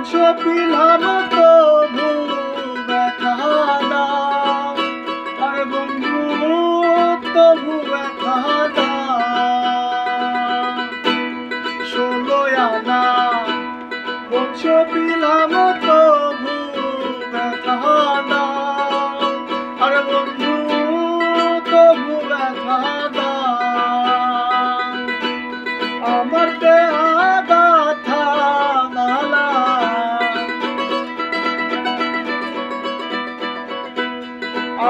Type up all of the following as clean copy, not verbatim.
বংশ পিলাম তবু ব্যথা দাও, আর বন্ধু তবু ব্যথা দাও। 16 আনা বংশ পিলাম তবু ব্যথা দাও, আর বন্ধু তবু ব্যথা দাও। আমার দেহা গাথা মালা,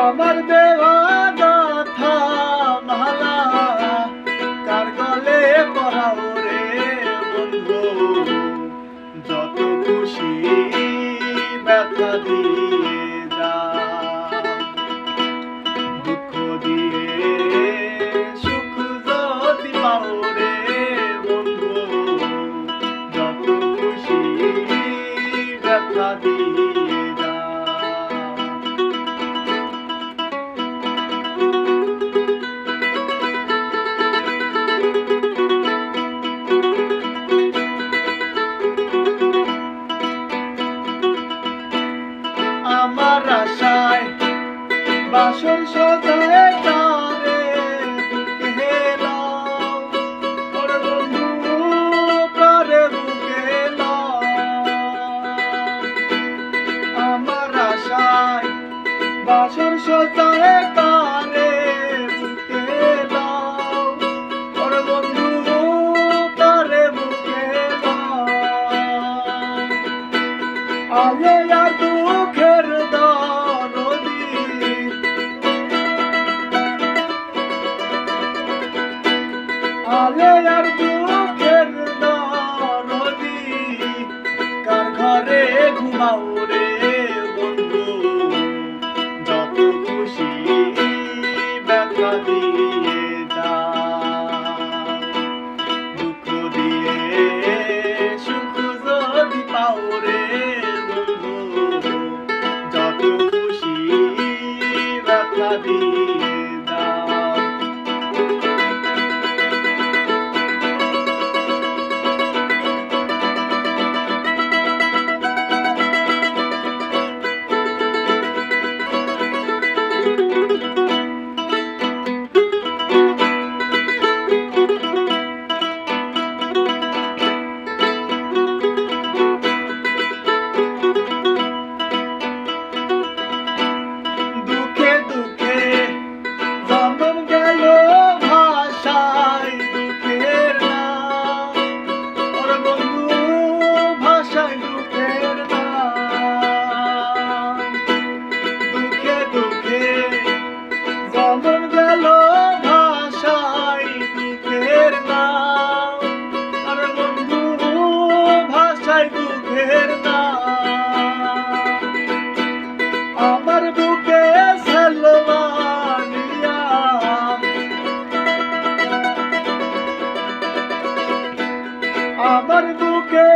আমার দেহা গাথা মালা কার গলে পরাও রে বন্ধু, যত খুশি ব্যথা দিয়ে যা। দুঃখ দিয়ে সুখ যদি পাও রে বন্ধু, যত খুশি ব্যথা দিয়ে যা। আমার আশায় বাসন সজায় তারে বুকে লাও, ওরে বন্ধু তারে বুকে লাও। আমার আশায় বাসন সজায় তারে বুকে লাও, ওরে বন্ধু তারে বুকে লাও। আলে আর দুঃখের দরদি, আলে আর দুঃখের দরদি, কার ঘরে ঘুমাও রে বন্ধু, যত খুশি ব্যথা দিয়ে যা। দুঃখ দিয়ে সুখ যদি পাও রে বন্ধু, যত খুশি ব্যথা দিয়ে যা। দুঃখে দুঃখে জন্ম গেল ভাষায় দুঃখের নাম, ওরে বন্ধু ভাষায় দুঃখের নাম। দুঃখে দুঃখে জন্ম গেল ভাষায় দুঃখের নাম, ওরে বন্ধু ভাষায় দুঃখের নাম। আমার বুকে সালমানিয়া, আমার বুকে